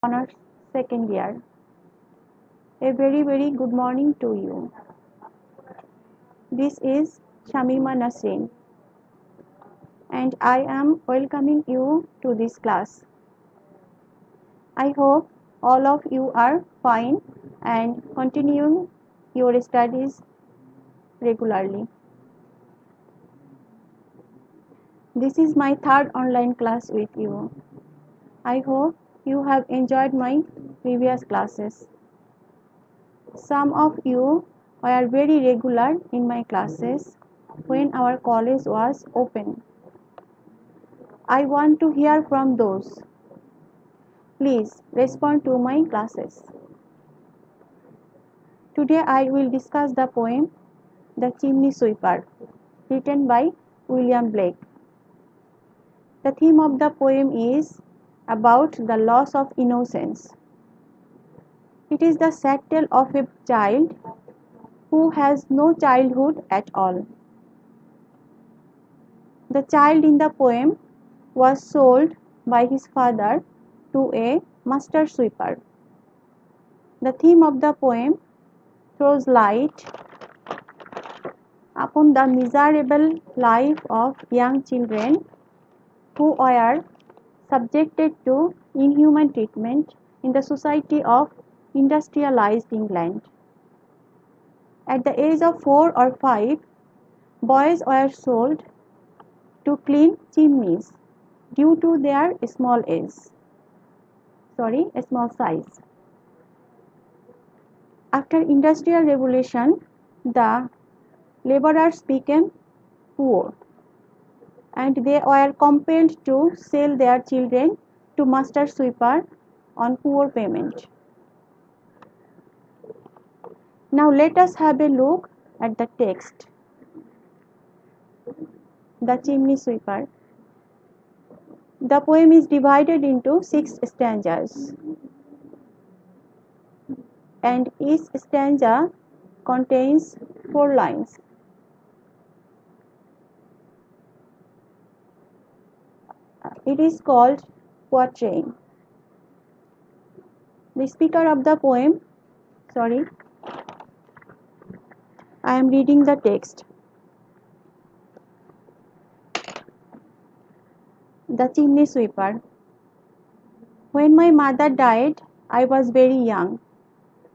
Honors second year. A very good morning to you. This is Shamima Nasrin and I am welcoming you to this class. I hope all of you are fine and continuing your studies regularly. This is my third online class with you. I hope you have enjoyed my previous classes. Some of you were very regular in my classes when our college was open. I want to hear from those. Please respond to my classes. Today I will discuss the poem The Chimney Sweeper, written by William Blake. The theme of the poem is about the loss of innocence. It is the sad tale of a child who has no childhood at all. The child in the poem was sold by his father to a master sweeper. The theme of the poem throws light upon the miserable life of young children who were subjected to inhuman treatment in the society of industrialized England. At the age of 4 or 5, boys were sold to clean chimneys due to their small size. After Industrial Revolution, the laborers became poor and they were compelled to sell their children to master sweeper on poor payment. Now let us have a look at the text. The Chimney Sweeper. The poem is divided into 6 stanzas and each stanza contains 4 lines. It is called quatrain. The speaker of the poem, I am reading the text. The Chimney Sweeper. When my mother died, I was very young,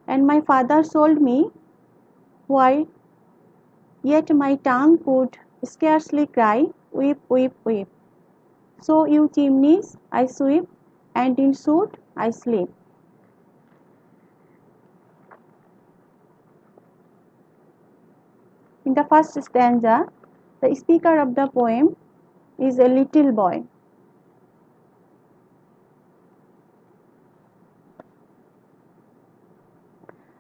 and my father sold me, while yet my tongue could scarcely cry, weep, weep, weep. So you chimneys I sweep, and in soot I sleep. In the first stanza, the speaker of the poem is a little boy.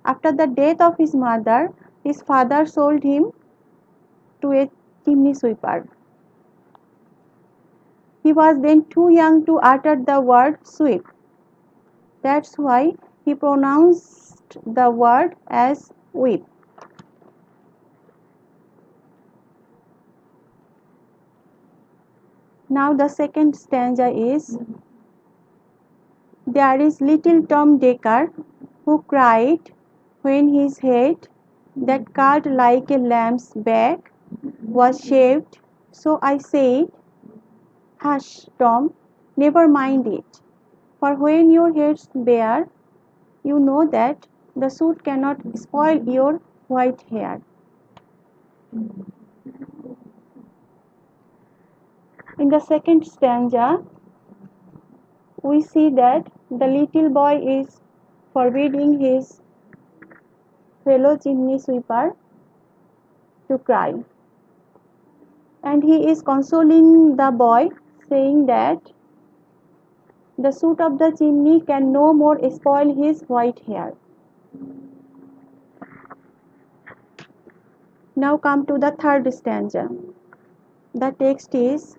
After the death of his mother, his father sold him to a chimney sweeper. He was then too young to utter the word sweep. That's why he pronounced the word as weep. Now the second stanza is, there is little Tom Decker who cried when his head, that curled like a lamb's back, was shaved. So I said, hush, Tom, never mind it, for when your head's bare, you know that the soot cannot spoil your white hair. In the second stanza, we see that the little boy is forbidding his fellow chimney sweeper to cry. And he is consoling the boy, saying that the soot of the chimney can no more spoil his white hair. Now come to the third stanza. The text is,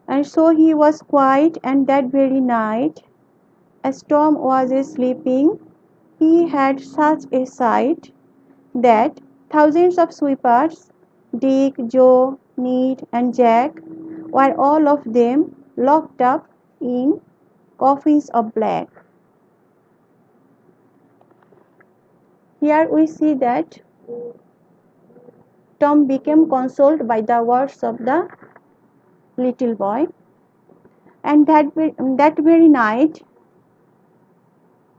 and so he was quiet, and that very night, as Tom was sleeping, he had such a sight that thousands of sweepers, Dick, Joe, Ned, and Jack, were all of them locked up in coffins of black. Here we see that Tom became consoled by the words of the little boy, and that very night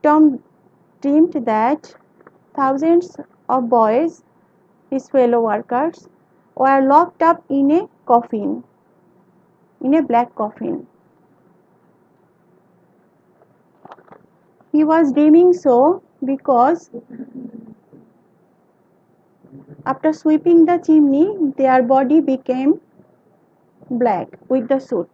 Tom dreamed that thousands of boys, his fellow workers, were locked up in a coffin, in a black coffin. He was dreaming so because after sweeping the chimney, their body became black with the soot.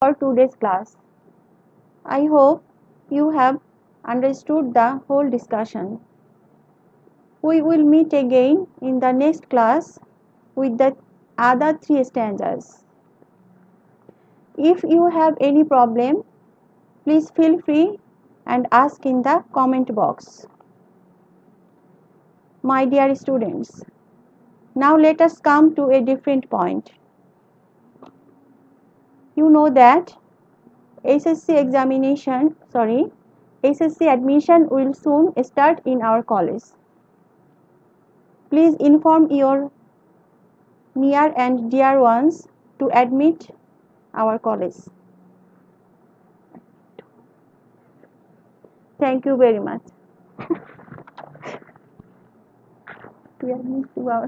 For today's class, I hope you have understood the whole discussion. We will meet again in the next class with the other three stanzas. If you have any problem, please feel free and ask in the comment box. My dear students, now let us come to a different point. You know that SSC admission will soon start in our college. Please inform your near and dear ones to admit our college. Thank you very much. We are moved to our